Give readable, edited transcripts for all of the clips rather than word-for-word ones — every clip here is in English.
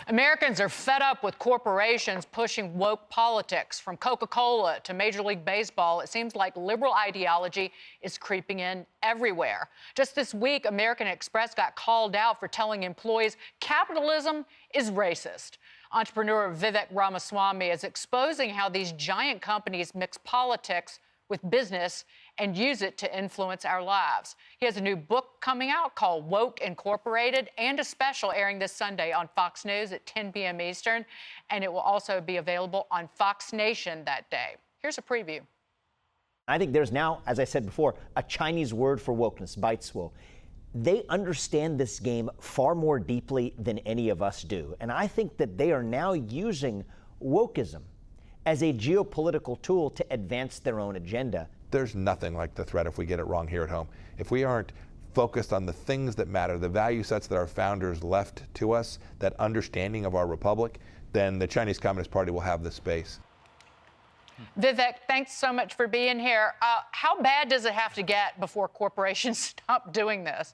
Americans are fed up with corporations pushing woke politics. From Coca-Cola to Major League Baseball, it seems like liberal ideology is creeping in everywhere. Just this week, American Express got called out for telling employees capitalism is racist. Entrepreneur Vivek Ramaswamy is exposing how these giant companies mix politics with business and use it to influence our lives. He has a new book coming out called Woke Incorporated and a special airing this Sunday on Fox News at 10 p.m. Eastern, and it will also be available on Fox Nation that day. Here's a preview. I think there's now, as I said before, a Chinese word for wokeness, baitsuo. They understand this game far more deeply than any of us do, and I think that they are now using wokeism as a geopolitical tool to advance their own agenda. There's nothing like the threat if we get it wrong here at home. If we aren't focused on the things that matter, the value sets that our founders left to us, that understanding of our republic, then the Chinese Communist Party will have the space. Vivek, thanks so much for being here. How bad does it have to get before corporations stop doing this?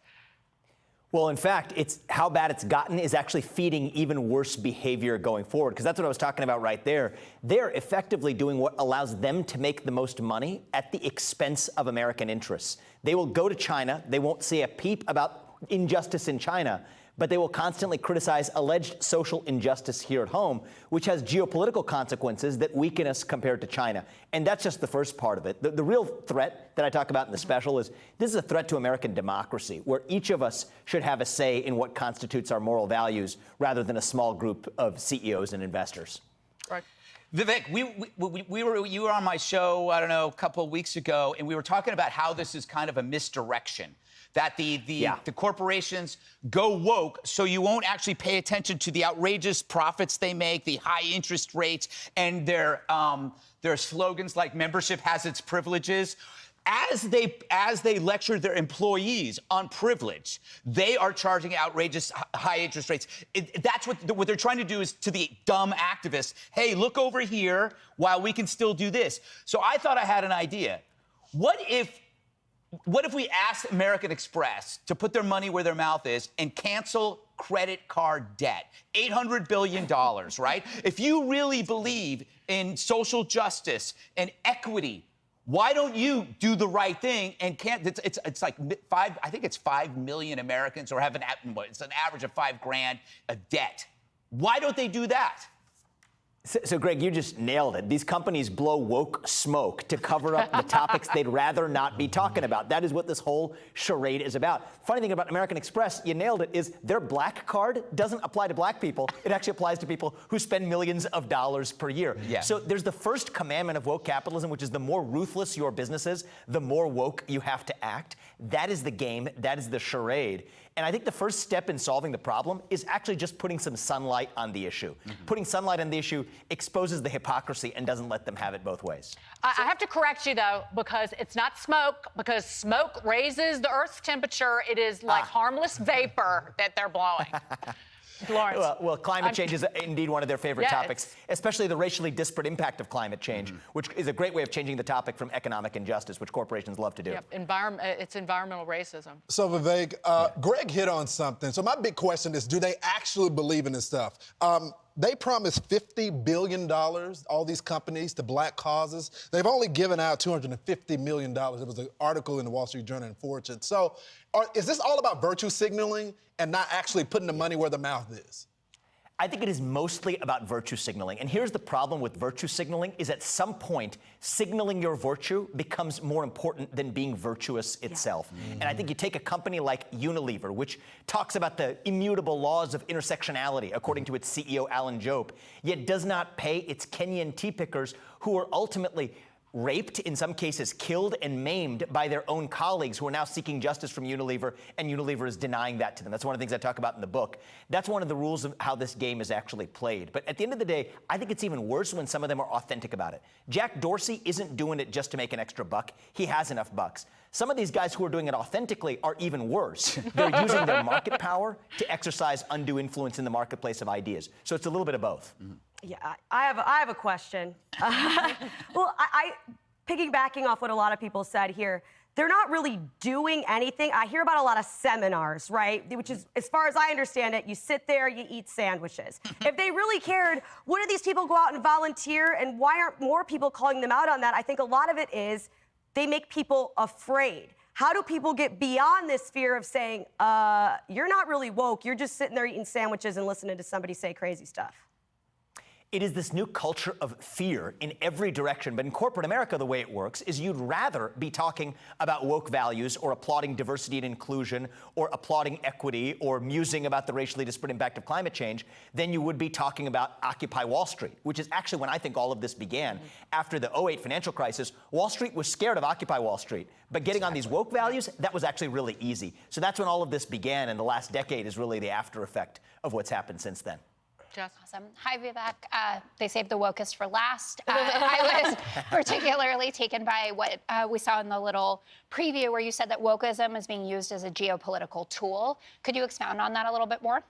Well, in fact, it's how bad it's gotten is actually feeding even worse behavior going forward, because that's what I was talking about right there. They're effectively doing what allows them to make the most money at the expense of American interests. They will go to China. They won't say a peep about injustice in China, but they will constantly criticize alleged social injustice here at home, which has geopolitical consequences that weaken us compared to China. And that's just the first part of it. The real threat that I talk about in the special is this is a threat to American democracy, where each of us should have a say in what constitutes our moral values rather than a small group of CEOs and investors. Right. Vivek, you were on my show, I don't know, a couple of weeks ago, and we were talking about how this is kind of a misdirection. That the corporations go woke so you won't actually pay attention to the outrageous profits they make, the high interest rates, and their slogans like membership has its privileges. As they lecture their employees on privilege, they are charging outrageous high interest rates. That's what they're trying to do is to the dumb activists, hey, look over here while we can still do this. So I thought I had an idea. What if we asked American Express to put their money where their mouth is and cancel credit card debt? $800 billion, right? If you really believe in social justice and equity, why don't you do the right thing and can't? It's like I think it's 5 million Americans or have it's an average of $5,000 of debt. Why don't they do that? So, Greg, you just nailed it. These companies blow woke smoke to cover up the topics they'd rather not be talking about. That is what this whole charade is about. Funny thing about American Express, you nailed it, is their black card doesn't apply to black people. It actually applies to people who spend millions of dollars per year. Yeah. So there's the first commandment of woke capitalism, which is the more ruthless your business is, the more woke you have to act. That is the game. That is the charade. And I think the first step in solving the problem is actually just putting some sunlight on the issue. Putting sunlight on the issue exposes the hypocrisy and doesn't let them have it both ways. I have to correct you, though, because it's not smoke, because smoke raises the Earth's temperature. It is like harmless vapor that they're blowing. Lawrence. Well, climate change is indeed one of their favorite topics, especially the racially disparate impact of climate change, which is a great way of changing the topic from economic injustice, which corporations love to do. Yep. It's environmental racism. So, Vivek, Greg hit on something. So my big question is, do they actually believe in this stuff? They promised $50 billion, all these companies, to black causes. They've only given out $250 million. There was an article in the Wall Street Journal and Fortune. So is this all about virtue signaling and not actually putting the money where the mouth is? I think it is mostly about virtue signaling. And here's the problem with virtue signaling is at some point, signaling your virtue becomes more important than being virtuous itself. And I think you take a company like Unilever, which talks about the immutable laws of intersectionality, according to its CEO, Alan Jope, yet does not pay its Kenyan tea pickers who are ultimately raped, in some cases killed and maimed by their own colleagues who are now seeking justice from Unilever, and Unilever is denying that to them. That's one of the things I talk about in the book. That's one of the rules of how this game is actually played. But at the end of the day, I think it's even worse when some of them are authentic about it. Jack Dorsey isn't doing it just to make an extra buck. He has enough bucks. Some of these guys who are doing it authentically are even worse. They're using their market power to exercise undue influence in the marketplace of ideas. So it's a little bit of both. Yeah, I have a question. Well, piggybacking off what a lot of people said here, they're not really doing anything. I hear about a lot of seminars, right? Which is, as far as I understand it, you sit there, you eat sandwiches. If they really cared, wouldn't these people go out and volunteer? And why aren't more people calling them out on that? I think a lot of it is they make people afraid. How do people get beyond this fear of saying, you're not really woke, you're just sitting there eating sandwiches and listening to somebody say crazy stuff? It is this new culture of fear in every direction. But in corporate America, the way it works is you'd rather be talking about woke values or applauding diversity and inclusion or applauding equity or musing about the racially disparate impact of climate change than you would be talking about Occupy Wall Street, which is actually when I think all of this began. After the 2008 financial crisis, Wall Street was scared of Occupy Wall Street. But getting on these woke values, that was actually really easy. So that's when all of this began, and the last decade is really the after effect of what's happened since then. Awesome. Hi, Vivek. They saved the wokest for last. I was particularly taken by what we saw in the little preview where you said that wokeism is being used as a geopolitical tool. Could you expound on that a little bit more?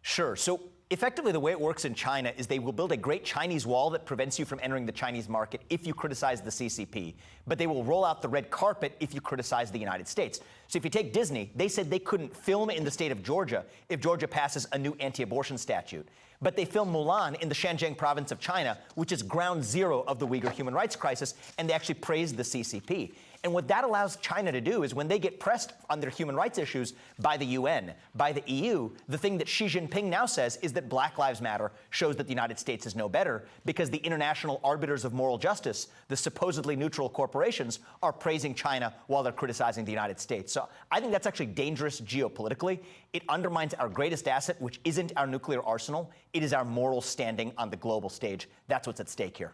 Sure. So effectively, the way it works in China is they will build a great Chinese wall that prevents you from entering the Chinese market if you criticize the CCP. But they will roll out the red carpet if you criticize the United States. So if you take Disney, they said they couldn't film in the state of Georgia if Georgia passes a new anti-abortion statute. But they film Mulan in the Xinjiang province of China, which is ground zero of the Uyghur human rights crisis, and they actually praised the CCP. And what that allows China to do is when they get pressed on their human rights issues by the UN, by the EU, the thing that Xi Jinping now says is that Black Lives Matter shows that the United States is no better because the international arbiters of moral justice, the supposedly neutral corporations, are praising China while they're criticizing the United States. So I think that's actually dangerous geopolitically. It undermines our greatest asset, which isn't our nuclear arsenal. It is our moral standing on the global stage. That's what's at stake here.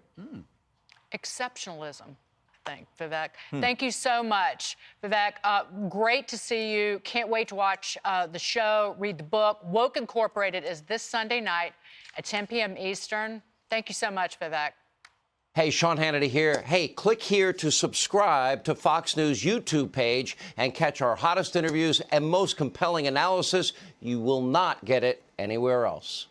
Exceptionalism. Vivek. Thank you so much, Vivek. Great to see you. Can't wait to watch the show, read the book. Woke Incorporated is this Sunday night at 10 p.m. Eastern. Thank you so much, Vivek. Hey, Sean Hannity here. Hey, click here to subscribe to Fox News YouTube page and catch our hottest interviews and most compelling analysis. You will not get it anywhere else.